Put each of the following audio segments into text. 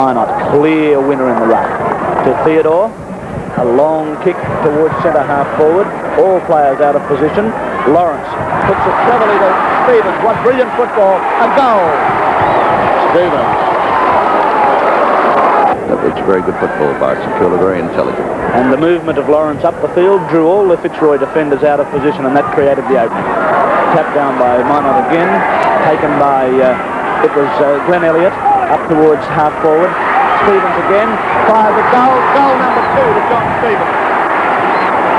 Why not? Clear winner in the ruck. To Theodore. A long kick towards centre half forward. All players out of position. Lawrence puts it cleverly to Stevens. What brilliant football. A goal. Stevens. It's very good football by St Kilda, very intelligent. And the movement of Lawrence up the field drew all the Fitzroy defenders out of position, and that created the opening. Tapped down by Minot again. Taken by, it was Glenn Elliott. Up towards half forward. Stevens again. Fires a goal. Goal number 2 to John Stevens.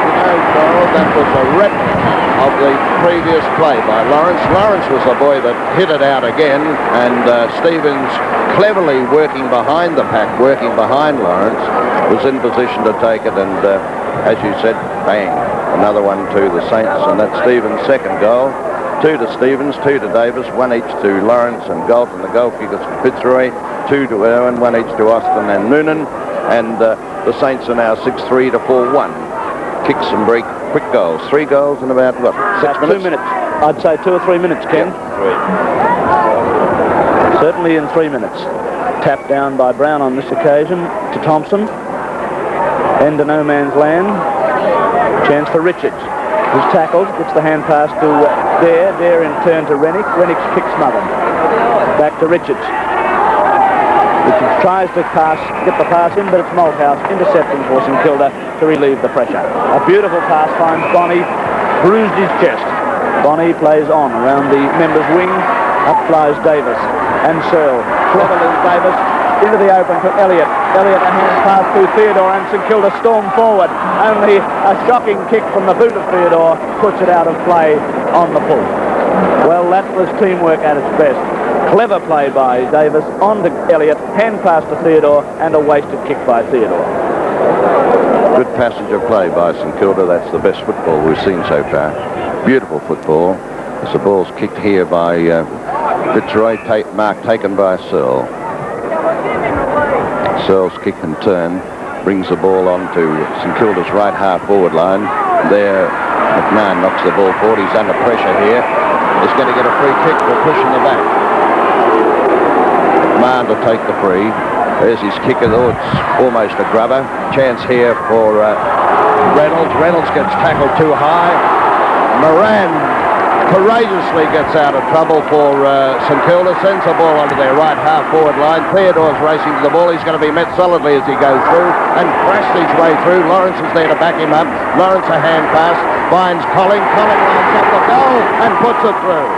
You know, Carl, that was a replica of the previous play by Lawrence. Lawrence was the boy that hit it out again, and Stevens, cleverly working behind the pack, working behind Lawrence, was in position to take it, and as you said, bang, another one to the Saints, and that's Stevens' second goal. 2 to Stevens, 2 to Davis, 1 each to Lawrence and Galton, the goal kickers from Fitzroy, 2 to Irwin, 1 each to Austin and Noonan, and the Saints are now 6-3 to 4-1. Kicks and break, quick goals. 3 goals in about, what, 6 minutes? 2 minutes. I'd say 2 or 3 minutes, Ken. Yeah, 3. Certainly in 3 minutes. Tapped down by Brown on this occasion to Thompson. Into no man's land. Chance for Richards. Who's tackled, gets the hand pass to Dare. Dare in turn to Rennick. Rennick's kick smothered. Back to Richards. Richards tries to get the pass in, but it's Malthouse intercepting for St Kilda to relieve the pressure. A beautiful pass finds Bonney, bruised his chest. Bonney plays on around the members' wing. Up flies Davis and Searle. Cleverly Davis into the open to Elliott. Elliott a hand pass to Theodore, and St Kilda storm forward. Only a shocking kick from the boot of Theodore puts it out of play on the pull. Well, that was teamwork at its best. Clever play by Davis on to Elliott, hand pass to Theodore, and a wasted kick by Theodore. Good passage of play by St Kilda. That's the best football we've seen so far. Beautiful football. As the ball's kicked here by Fitzroy, mark taken by Searle. Searle's kick and turn brings the ball on to St Kilda's right half forward line. There, McMahon knocks the ball forward. He's under pressure here. He's going to get a free kick for pushing the back. McMahon to take the free. There's his kicker, though. It's almost a grubber. Chance here for Reynolds. Reynolds gets tackled too high. Moran courageously gets out of trouble for St Kilda, sends the ball onto their right half forward line. Theodore's racing to the ball. He's going to be met solidly as he goes through and crashed his way through. Lawrence is there to back him up. Lawrence a hand pass, finds Colling. Colling lines up the goal and puts it through.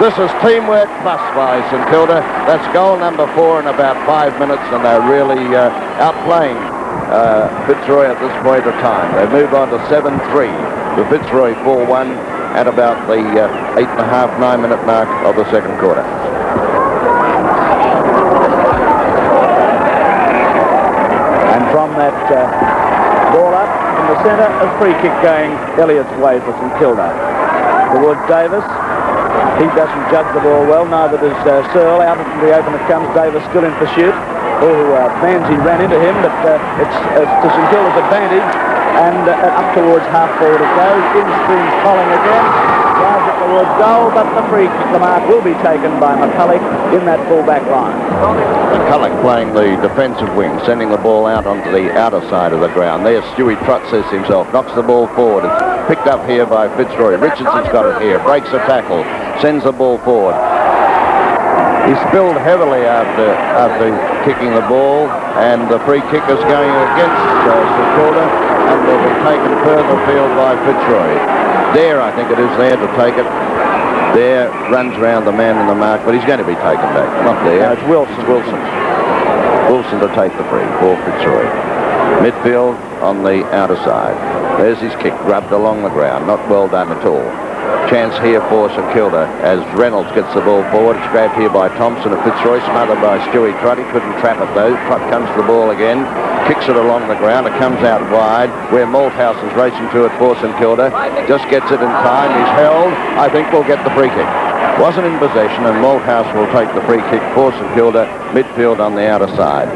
This is teamwork plus by St Kilda. That's goal number 4 in about 5 minutes, and they're really outplaying Fitzroy at this point of time. They move on to 7-3. The Fitzroy 4-1. At about the 8.5, 9 minute mark of the second quarter. And from that ball up in the centre, a free kick going Elliott's way for St Kilda. Towards Davis. He doesn't judge the ball well, neither does Searle. Out into the open it comes. Davis still in pursuit. Manzi ran into him, but it's to St Kilda's advantage. And up towards half forward it goes. In streams Colling again. Drives it towards goal, but the mark will be taken by McCulloch in that full-back line. McCulloch playing the defensive wing, sending the ball out onto the outer side of the ground. There Stewie Trott says himself, knocks the ball forward. It's picked up here by Fitzroy. Richardson's got it here, breaks a tackle, sends the ball forward. He spilled heavily after kicking the ball, and the free kick is going against St Kilda, and will be taken further field by Fitzroy. Dare, I think it is, there to take it. Dare runs around the man in the mark, but he's going to be taken back. Not there. No, it's Wilson. Wilson to take the free for Fitzroy. Midfield on the outer side. There's his kick, grabbed along the ground. Not well done at all. Chance here for St Kilda as Reynolds gets the ball forward. It's grabbed here by Thompson of Fitzroy, smothered by Stewie Trott. He couldn't trap it though. Trott comes to the ball again, kicks it along the ground. It comes out wide where Malthouse is racing to it for St Kilda. Just gets it in time. He's held. I think we'll get the free kick. Wasn't in possession, and Malthouse will take the free kick for St Kilda, midfield on the outer side.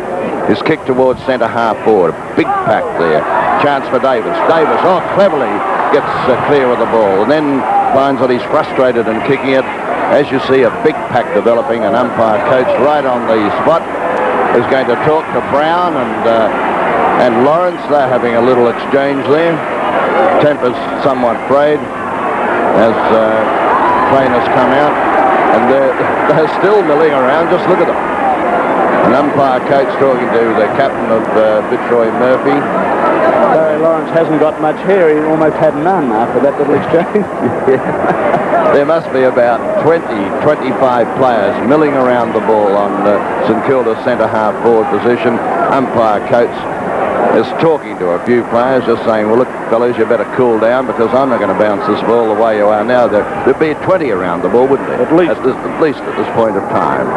His kick towards centre half forward. Big pack there. Chance for Davis. Davis, cleverly gets clear of the ball, and then finds that he's frustrated in kicking it. As you see, a big pack developing, an umpire coach right on the spot. is going to talk to Brown and Lawrence. They're having a little exchange there. Temper's somewhat frayed as trainers come out, and they're still milling around. Just look at them. An umpire coach talking to the captain of Fitzroy Murphy. Barry Lawrence hasn't got much hair. He almost had none after that little exchange. There must be about 20, 25 players milling around the ball on St Kilda's centre-half forward position. Umpire coach is talking to a few players, just saying, well, look, fellows, you better cool down because I'm not going to bounce this ball the way you are now. There'd be 20 around the ball, wouldn't there? At least. At least at this point of time.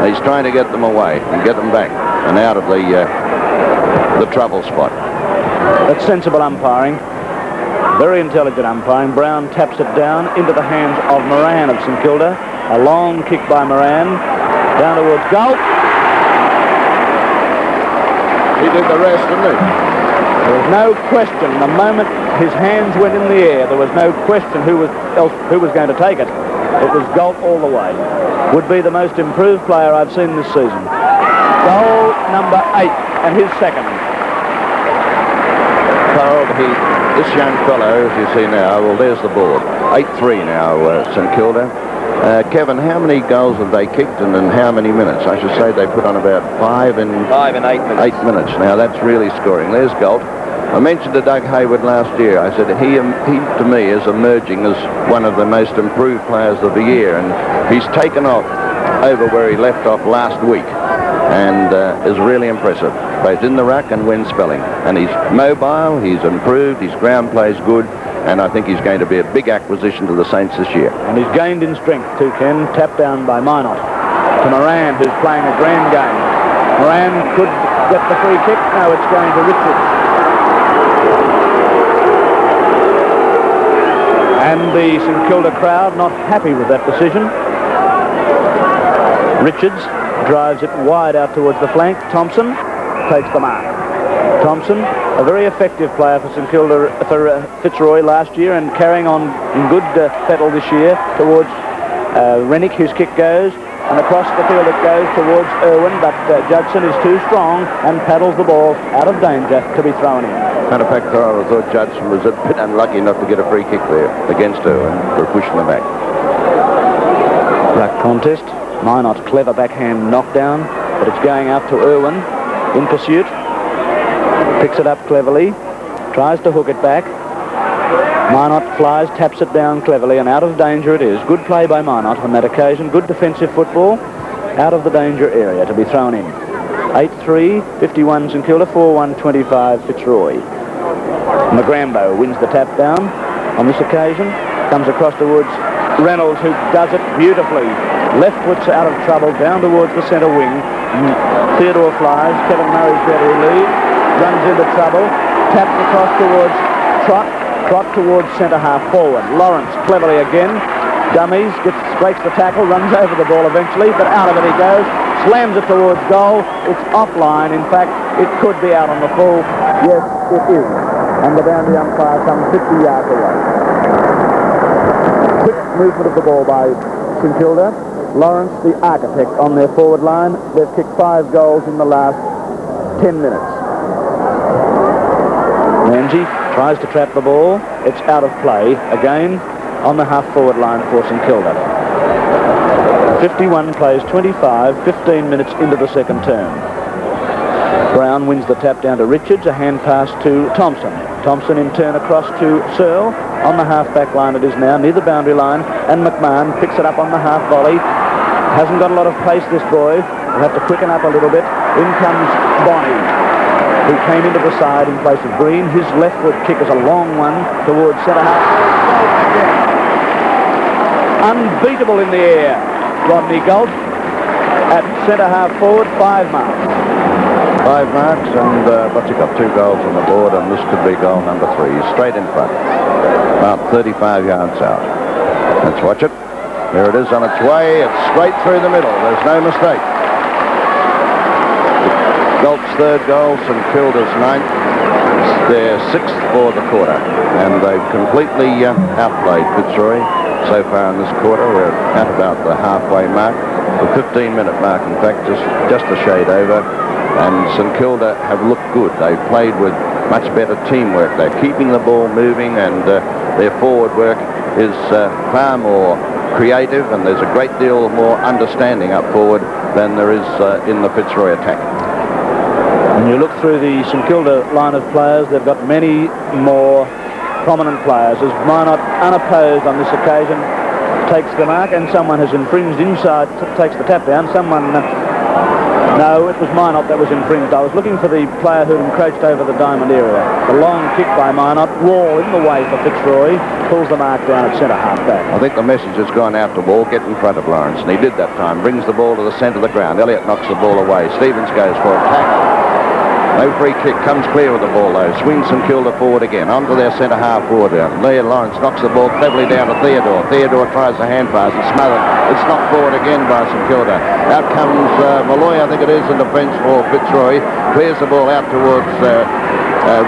He's trying to get them away and get them back and out of the trouble spot. That's sensible umpiring. Very intelligent umpiring. Brown taps it down into the hands of Moran of St Kilda. A long kick by Moran. Down towards goal. He did the rest, didn't he? There was no question. The moment his hands went in the air, there was no question who was going to take it. It was Galt all the way. Would be the most improved player I've seen this season. Goal number 8 and his second. Carl, this young fellow, as you see now, well, there's the board. 8-3 now, St Kilda. Kevin, how many goals have they kicked and in how many minutes? I should say they put on about 5 in 8 minutes. 8 minutes. Now, that's really scoring. There's Galt. I mentioned to Doug Hayward last year, I said he to me is emerging as one of the most improved players of the year, and he's taken off over where he left off last week and is really impressive. Plays in the ruck and wins spelling. And he's mobile, he's improved, his ground play's good, and I think he's going to be a big acquisition to the Saints this year. And he's gained in strength too, Ken. Tapped down by Minot to Moran, who's playing a grand game. Moran could get the free kick. No, it's going to Richards. And the St Kilda crowd not happy with that decision. Richards drives it wide out towards the flank. Thompson takes the mark. Thompson, a very effective player for St Kilda, for Fitzroy last year, and carrying on in good fettle this year towards Rennick, whose kick goes, and across the field it goes towards Irwin, but Judson is too strong and paddles the ball out of danger to be thrown in. Matter of fact, I thought Judson was a bit unlucky not to get a free kick there against Irwin for pushing them back. Black contest. Minot, clever backhand knockdown, but it's going out to Irwin in pursuit. Picks it up cleverly, tries to hook it back. Minot flies, taps it down cleverly, and out of danger it is. Good play by Minot on that occasion. Good defensive football. Out of the danger area to be thrown in. 8-3, 51 St Kilda, 4-1, 25 Fitzroy. McGrambo wins the tap down on this occasion. Comes across towards Reynolds, who does it beautifully. Left foot's out of trouble, down towards the centre wing. Theodore flies. Kevin Murray's there to relieve. Runs into trouble. Taps across towards Trott. Trott towards centre half forward. Lawrence cleverly again. Dummies, breaks the tackle, runs over the ball eventually, but out of it he goes. Slams it towards goal. It's offline. In fact, it could be out on the full. Yes, it is. And the boundary umpire comes 50 yards away. Quick movement of the ball by St Kilda. Lawrence, the architect, on their forward line. They've kicked 5 goals in the last 10 minutes. Ramsey tries to trap the ball. It's out of play again on the half-forward line for St Kilda. 51 plays 25, 15 minutes into the second term. Brown wins the tap down to Richards, a hand pass to Thompson. Thompson in turn across to Searle. On the half-back line it is now, near the boundary line, and McMahon picks it up on the half-volley. Hasn't got a lot of pace, this boy. We'll have to quicken up a little bit. In comes Bonney, who came into the side in place of Green. His left foot kick is a long one towards centre half. Unbeatable in the air, Rodney Galt. At centre half forward, 5 marks. 5 marks, and but you got 2 goals on the board, and this could be goal number 3. He's straight in front, about 35 yards out. Let's watch it. There it is on its way. It's straight through the middle. There's no mistake. Galt's 3rd goal, St Kilda's 9th. their 6th for the quarter, and they've completely outplayed Fitzroy so far in this quarter. We're at about the halfway mark, the 15-minute mark, in fact, just a shade over, and St Kilda have looked good. They've played with much better teamwork. They're keeping the ball moving, and their forward work is far more creative, and there's a great deal more understanding up forward than there is in the Fitzroy attack. When you look through the St Kilda line of players, they've got many more prominent players. As Minot, unopposed on this occasion, takes the mark, and someone has infringed inside, takes the tap down. Someone, no, it was Minot that was infringed. I was looking for the player who encroached over the diamond area. The long kick by Minot, Wall in the way for Fitzroy, pulls the mark down at centre half back. I think the message has gone out to Wall, get in front of Lawrence, and he did that time. Brings the ball to the centre of the ground. Elliott knocks the ball away. Stevens goes for a tackle. No free kick, comes clear with the ball though. Swings St Kilda forward again, onto their centre half forward. There, Lawrence knocks the ball cleverly down to Theodore. Theodore tries the hand pass and smothered. It's knocked forward again by St Kilda. Out comes Malloy, I think it is, in defence for Fitzroy. Clears the ball out towards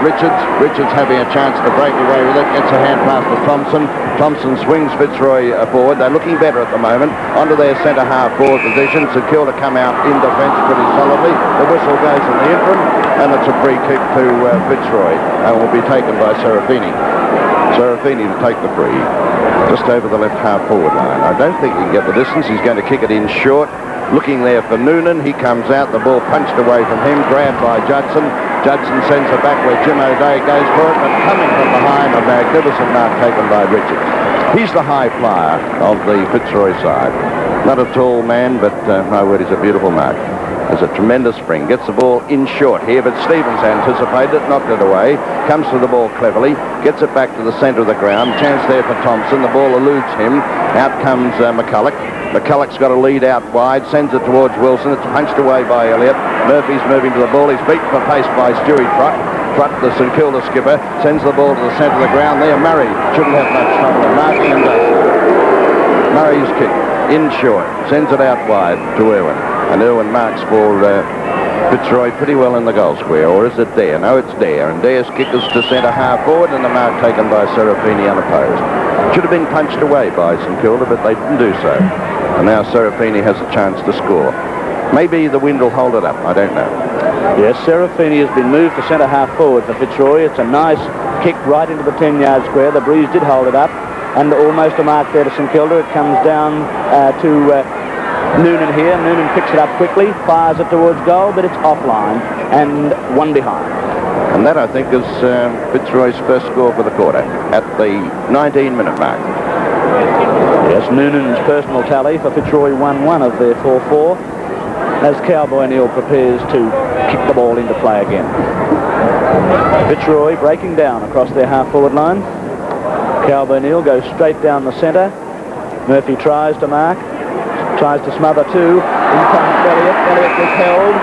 Richards. Richards having a chance to break away with it. Gets a hand pass to Thompson. Thompson swings Fitzroy forward. They're looking better at the moment. Onto their centre half forward position. St Kilda come out in defence pretty solidly. The whistle goes in the interim, and it's a free kick to Fitzroy, and will be taken by Serafini. Serafini to take the free, just over the left half forward line. I don't think he can get the distance. He's going to kick it in short. Looking there for Noonan. He comes out. The ball punched away from him. Grabbed by Judson. Judson sends it back where Jim O'Day goes for it, but coming from behind, a magnificent mark taken by Richards. He's the high flyer of the Fitzroy side. Not a tall man, but my word, he's a beautiful mark. There's a tremendous spring. Gets the ball in short here, but Stevens anticipated it, knocked it away. Comes to the ball cleverly. Gets it back to the centre of the ground. Chance there for Thompson. The ball eludes him. Out comes McCulloch. McCulloch's got a lead out wide. Sends it towards Wilson. It's punched away by Elliott. Murphy's moving to the ball. He's beaten for pace by Stewie Trott. Trott, the St Kilda skipper, sends the ball to the centre of the ground. There, Murray shouldn't have much trouble in marking, and Murray's kick in short. Sends it out wide to Irwin. And Irwin marks for Fitzroy pretty well in the goal square. Or is it Dare? No, it's Dare. And Dare's kick is to centre half forward, and the mark taken by Serafini unopposed. Should have been punched away by St Kilda, but they didn't do so. And now Serafini has a chance to score. Maybe the wind will hold it up. I don't know. Yes, Serafini has been moved to centre half forward for Fitzroy. It's a nice kick right into the 10-yard square. The breeze did hold it up, and almost a mark there to St Kilda. It comes down to Noonan here. Noonan picks it up quickly, fires it towards goal, but it's offline and one behind. And that, I think, is Fitzroy's first score for the quarter at the 19-minute mark. Yes, Noonan's personal tally for Fitzroy 1-1 of their 4-4 as Cowboy Neal prepares to kick the ball into play again. Fitzroy breaking down across their half-forward line. Cowboy Neal goes straight down the centre. Murphy tries to mark. Tries to smother too. In comes Elliott. Elliott was held.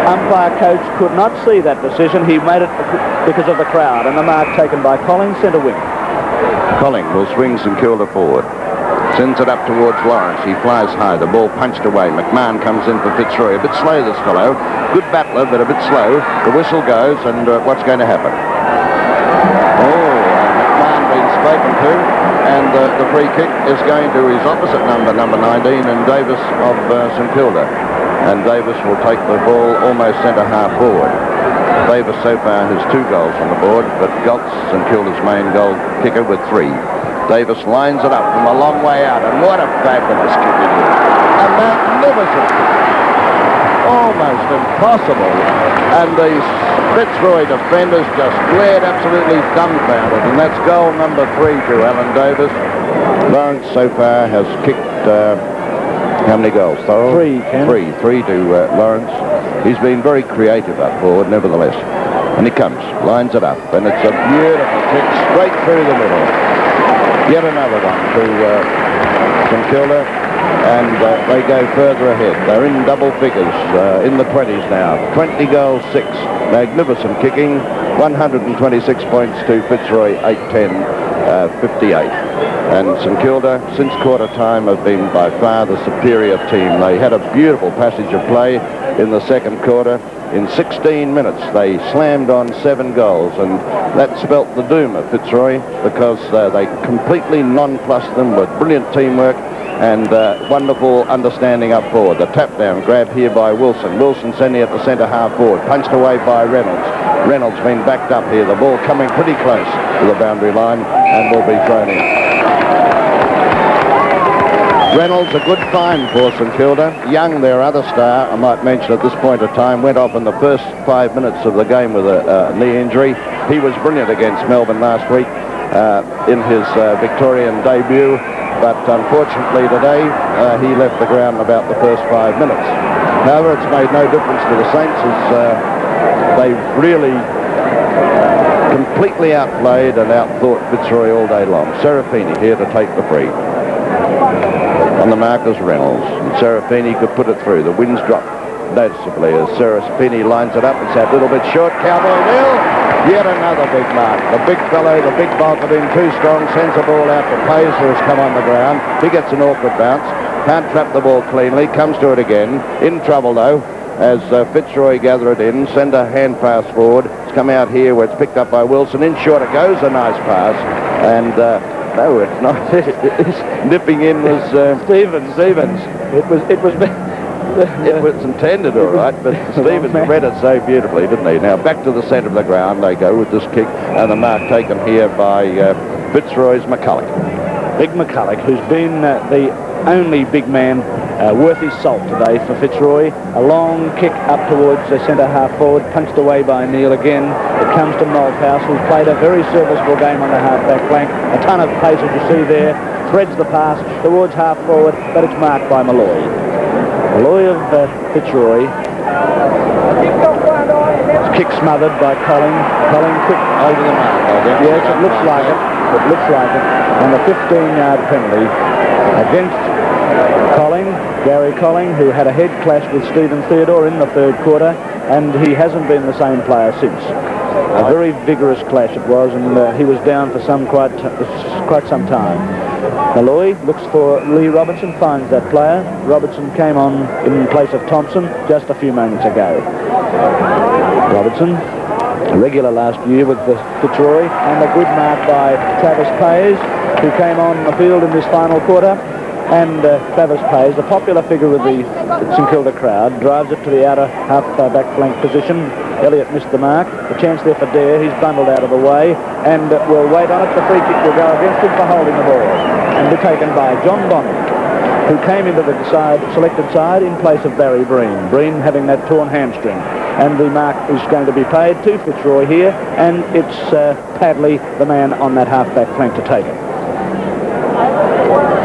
Umpire coach could not see that decision. He made it because of the crowd, and the mark taken by Collins, centre wing. Colling will swing St Kilda forward. Sends it up towards Lawrence. He flies high. The ball punched away. McMahon comes in for Fitzroy. A bit slow, this fellow. Good battler, but a bit slow. The whistle goes, and what's going to happen? McMahon being spoken to, and the free kick is going to his opposite number 19, and Davis of St Kilda. And Davis will take the ball almost centre half forward. Davis so far has 2 goals on the board, but Goltz, St Kilda's main goal kicker, with 3. Davis lines it up from a long way out, and what a fabulous kick it is. A magnificent kick. Almost impossible. And the Fitzroy defenders just glared absolutely dumbfounded, and that's goal number 3 to Alan Davis. Lawrence so far has kicked how many goals, Thorold? 3, Ken. 3 to Lawrence. He's been very creative up forward, nevertheless. And he comes, lines it up, and it's a beautiful kick straight through the middle. Yet another one to St Kilda, and they go further ahead. They're in double figures, in the 20s now. 20 goals, 6. Magnificent kicking. 126 points to Fitzroy, 8-10, 58. And St Kilda, since quarter time, have been by far the superior team. They had a beautiful passage of play in the second quarter, In 16 minutes, they slammed on 7 goals, and that spelt the doom of Fitzroy because they completely nonplussed them with brilliant teamwork and wonderful understanding up forward. The tap down grab here by Wilson. Wilson sending it to centre half forward. Punched away by Reynolds. Reynolds been backed up here. The ball coming pretty close to the boundary line and will be thrown in. Reynolds, a good find for St Kilda. Young, their other star, I might mention at this point of time, went off in the first 5 minutes of the game with a knee injury. He was brilliant against Melbourne last week in his Victorian debut, but unfortunately today he left the ground about the first 5 minutes. However, it's made no difference to the Saints as they really completely outplayed and outthought Fitzroy all day long. Serafini here to take the free. On the mark is Reynolds. And Serafini could put it through. The wind's dropped noticeably as Serafini lines it up. It's that little bit short. Cowboy nil. Yet another big mark. The big fellow, the big bulk of him, too strong, sends the ball out to Pays, who has come on the ground. He gets an awkward bounce. Can't trap the ball cleanly. Comes to it again. In trouble, though, as Fitzroy gather it in. Send a hand pass forward. It's come out here where it's picked up by Wilson. In short it goes. A nice pass. And... no, it's not. Nipping in was Stevens. It was intended, all right, but Stevens read it so beautifully, didn't he? Now back to the centre of the ground they go with this kick, and the mark taken here by Fitzroy's McCulloch. Big McCulloch, who's been the only big man worth his salt today for Fitzroy. A long kick up towards the centre half forward, punched away by Neil again. It comes to Malthouse, who's played a very serviceable game on the half-back flank. A ton of pace, as you see there. Threads the pass towards half forward, but it's marked by Malloy. Malloy of Fitzroy. Kick smothered by Colling. Colling quick over the mark. Yes, it looks like it. It looks like it. And the 15-yard penalty against Colling, Gary Colling, who had a head clash with Stephen Theodore in the third quarter, and he hasn't been the same player since. A very vigorous clash it was, and he was down for quite some time. Malloy looks for Lee Robertson, finds that player. Robertson came on in place of Thompson just a few moments ago. Robertson, a regular last year with the Fitzroy, and a good mark by Travis Pays, who came on the field in this final quarter. And Travis Pays, a popular figure with the St Kilda crowd, drives it to the outer half-back flank position. Elliott missed the mark. A chance there for Dare. He's bundled out of the way and will wait on it. The free kick will go against him for holding the ball and be taken by John Bonney, who came into the selected side in place of Barry Breen. Breen having that torn hamstring. And the mark is going to be paid to Fitzroy here, and it's Padley, the man on that half-back flank, to take it.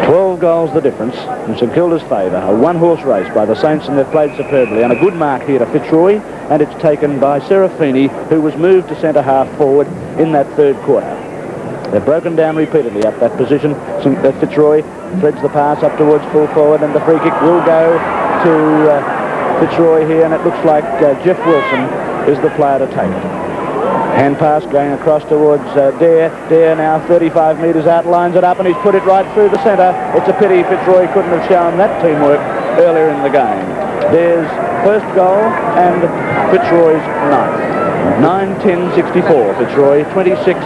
12 goals the difference in St Kilda's favour. A one-horse race by the Saints, and they've played superbly. And a good mark here to Fitzroy, and it's taken by Serafini, who was moved to centre half forward in that third quarter. They've broken down repeatedly up that position. Fitzroy threads the pass up towards full forward, and the free kick will go to Fitzroy here, and it looks like Jeff Wilson is the player to take it. Hand pass going across towards Dare. Dare now 35 metres out, lines it up, and he's put it right through the centre. It's a pity Fitzroy couldn't have shown that teamwork earlier in the game. Dare's first goal and Fitzroy's ninth. 9-10-64, Fitzroy, 126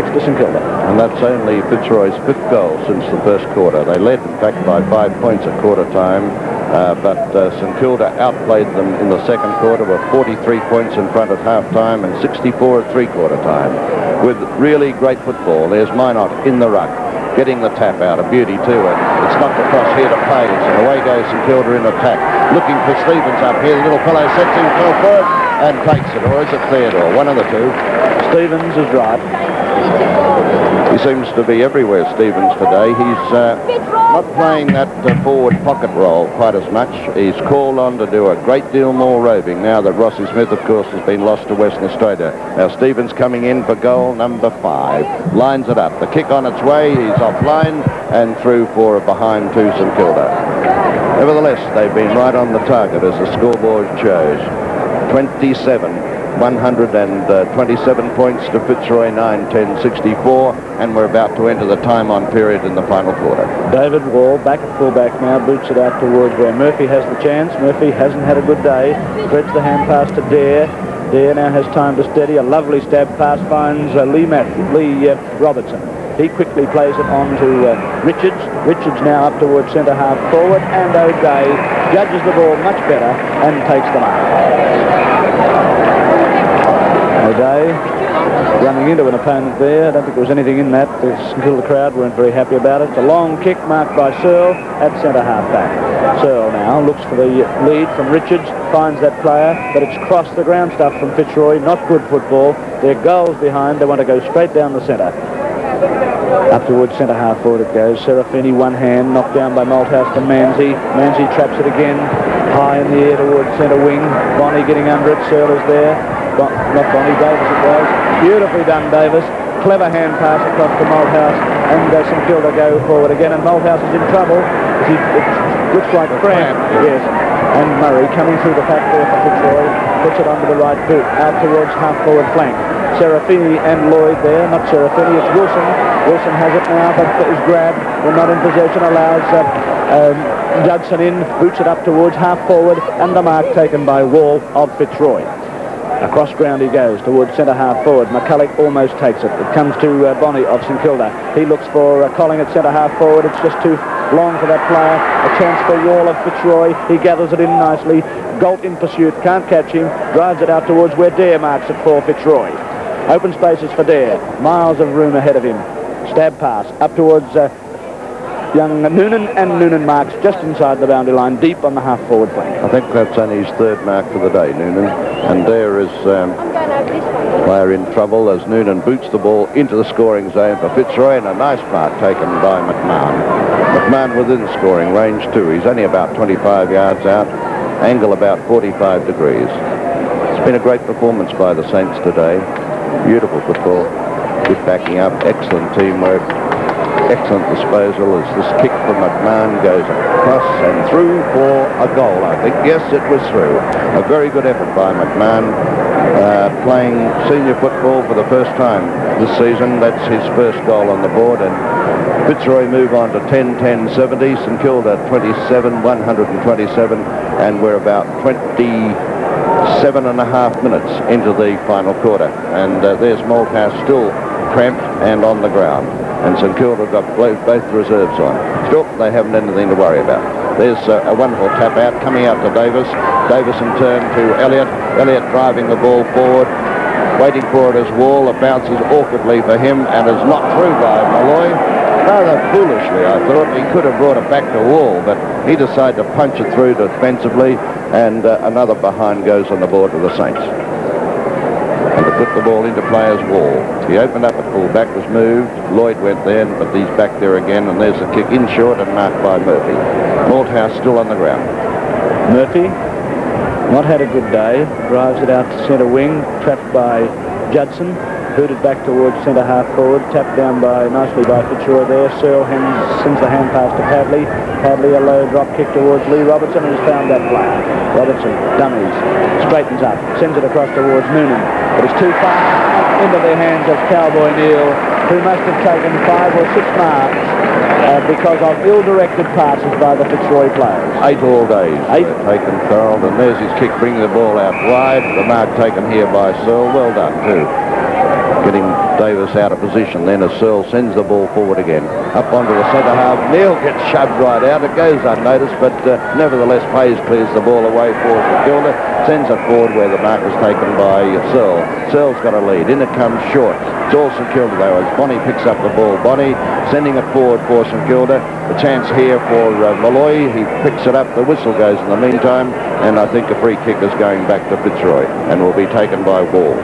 to St Kilda. And that's only Fitzroy's 5th goal since the first quarter. They led, in fact, by 5 points at quarter time. But St Kilda outplayed them in the second quarter with 43 points in front at half-time and 64 at three-quarter time. With really great football, there's Minot in the ruck, getting the tap out, a beauty too. It's knocked across here to Pays, and away goes St Kilda in attack. Looking for Stevens up here, the little fellow sets himself forward and takes it, or is it Theodore? One of the two. Stevens is right. He seems to be everywhere, Stevens, today. He's not playing that forward pocket role quite as much. He's called on to do a great deal more roving now that Rossi Smith, of course, has been lost to Western Australia. Now Stevens coming in for goal number 5. Lines it up. The kick on its way. He's offline and through for a behind to St Kilda. Nevertheless, they've been right on the target as the scoreboard shows. 27 127 points to Fitzroy 9-10-64, and we're about to enter the time-on period in the final quarter. David Wall back at fullback now, boots it out towards where Murphy has the chance. Murphy hasn't had a good day. Threads the hand pass to Dare. Dare now has time to steady. A lovely stab pass finds Lee Robertson. He quickly plays it on to Richards. Richards now up towards centre half forward, and O'Day judges the ball much better and takes the mark. O'Day running into an opponent there. I don't think there was anything in that. The Kilda crowd weren't very happy about it. It's a long kick marked by Searle at centre half back. Searle now looks for the lead from Richards, finds that player, but it's crossed the ground stuff from Fitzroy. Not good football. Their goals behind. They want to go straight down the centre. Up towards centre half forward it goes. Serafini one hand, knocked down by Malthouse to Manzi. Manzi traps it again, high in the air towards centre wing. Bonnie getting under it. Searle is there. Not Bonnie, Davis it was. Beautifully done, Davis. Clever hand pass across to Malthouse, and St Kilda go forward again, and Malthouse is in trouble. It looks like cramp. Yes. And Murray coming through the pack there for Fitzroy, puts it onto the right boot, out towards half-forward flank. Serafini and Lloyd there, not Serafini, it's Wilson. Wilson has it now, but is grabbed. We're not in possession, allows Judson in, boots it up towards half-forward, and the mark taken by Wall of Fitzroy. Across ground he goes towards centre half forward. McCulloch almost takes it. It comes to Bonnie of St Kilda. He looks for Colling at centre half forward. It's just too long for that player. A chance for Wall of Fitzroy. He gathers it in nicely. Galt in pursuit. Can't catch him. Drives it out towards where Dare marks it for Fitzroy. Open spaces for Dare. Miles of room ahead of him. Stab pass up towards young Noonan, and Noonan marks just inside the boundary line, deep on the half-forward flank. I think that's only his third mark for the day, Noonan. And there is player in trouble as Noonan boots the ball into the scoring zone for Fitzroy, and a nice mark taken by McMahon. McMahon within scoring range too. He's only about 25 yards out, angle about 45 degrees. It's been a great performance by the Saints today. Beautiful football, good backing up, excellent teamwork. Excellent disposal as this kick from McMahon goes across and through for a goal, I think. Yes, it was through. A very good effort by McMahon, playing senior football for the first time this season. That's his first goal on the board, and Fitzroy move on to 10-10-70. St Kilda 27-127, and we're about 27.5 minutes into the final quarter. And there's Malthouse still cramped and on the ground. And St Kilda got both reserves on. Still, they haven't anything to worry about. There's a wonderful tap out coming out to Davis. Davis in turn to Elliott. Elliott driving the ball forward, waiting for it as Wall. It bounces awkwardly for him and is knocked through by Malloy. Rather foolishly, I thought. He could have brought it back to Wall, but he decided to punch it through defensively, and another behind goes on the board of the Saints. And to put the ball into players' Wall. He opened up at full back, was moved. Lloyd went there, but he's back there again, and there's a kick in short and marked by Murphy. Malthouse still on the ground. Murphy, not had a good day. Drives it out to centre wing, trapped by Judson. Booted back towards centre half forward, tapped down nicely by Fitzroy there. Searle sends the hand pass to Padley. Padley a low drop kick towards Lee Robertson, and has found that player. Robertson dummies, straightens up, sends it across towards Noonan. But it's too far into the hands of Cowboy Neal, who must have taken 5 or 6 marks because of ill-directed passes by the Fitzroy players. 8 all days. 8 taken, Farrell, and there's his kick, bringing the ball out wide. The mark taken here by Searle. Well done too. Getting Davis out of position then as Searle sends the ball forward again. Up onto the centre half. Neal gets shoved right out. It goes unnoticed, but nevertheless Pays clears the ball away for Kilda. Sends it forward where the mark is taken by Searle. Searle's got a lead. In it comes short. It's all St Kilda though as Bonnie picks up the ball. Bonnie sending it forward for St Kilda. The chance here for Malloy. He picks it up. The whistle goes in the meantime, and I think a free kick is going back to Fitzroy and will be taken by Wall.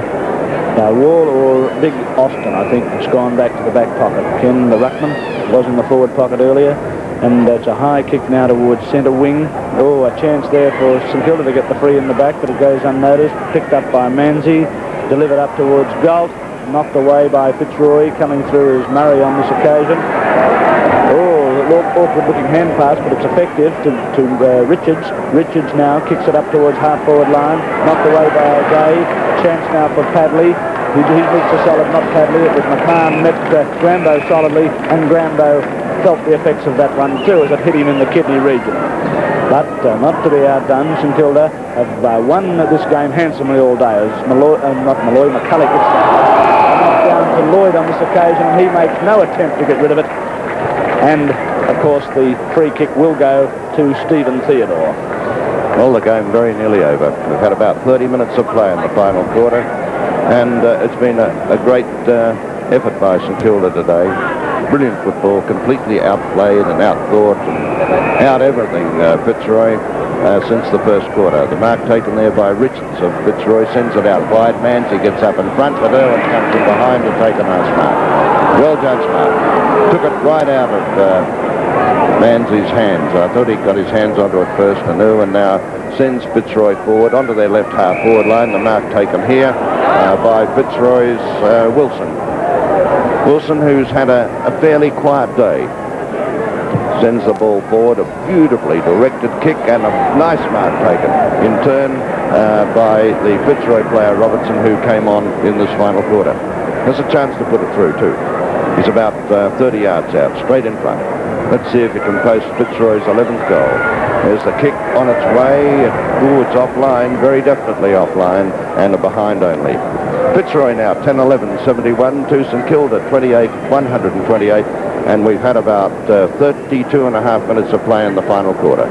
Now Wall or Big Austin, I think, has gone back to the back pocket. Ken, the ruckman, was in the forward pocket earlier. And it's a high kick now towards centre wing. Oh, a chance there for St Kilda to get the free in the back, but it goes unnoticed. Picked up by Manzi. Delivered up towards Galt. Knocked away by Fitzroy. Coming through is Murray on this occasion. Oh, awkward-looking hand pass, but it's effective to Richards. Richards now kicks it up towards half-forward line, knocked away by Gay. Chance now for Padley. He meets a solid, not Padley. It was McMahon met Grambo solidly, and Grambo felt the effects of that one too as it hit him in the kidney region. But not to be outdone, St Kilda have won this game handsomely all day as McCulloch gets knocked down to Lloyd on this occasion, and he makes no attempt to get rid of it. And, of course, the free kick will go to Stephen Theodore. Well, the game very nearly over. We've had about 30 minutes of play in the final quarter, and it's been a great effort by St Kilda today. Brilliant football, completely outplayed and outthought and out everything Fitzroy since the first quarter. The mark taken there by Richards of Fitzroy sends it out wide. Manzi gets up in front, but Irwin comes in behind to take a nice mark. Well judged mark. Took it right out of Manzi's hands. I thought he got his hands onto it first, and Irwin now sends Fitzroy forward onto their left half forward line. The mark taken here by Fitzroy's Wilson. Wilson, who's had a fairly quiet day, sends the ball forward, a beautifully directed kick and a nice mark taken in turn by the Fitzroy player Robertson, who came on in this final quarter. There's a chance to put it through too. He's about 30 yards out, straight in front. Let's see if he can post Fitzroy's 11th goal. There's the kick on its way. It's offline, very definitely offline, and a behind only. Fitzroy now 10-11-71 to St Kilda 28-128, and we've had about 32 and a half minutes of play in the final quarter.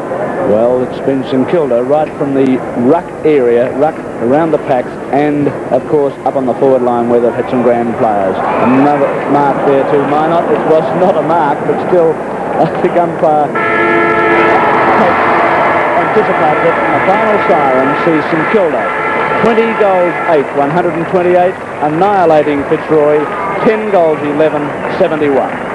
Well, it's been St Kilda right from the ruck area, ruck around the packs, and of course up on the forward line where they've had some grand players. Another mark there too, Minot. It was not a mark, but still the umpire anticipated it, and the final siren sees St Kilda 20 goals 8, 128, annihilating Fitzroy, 10 goals 11, 71.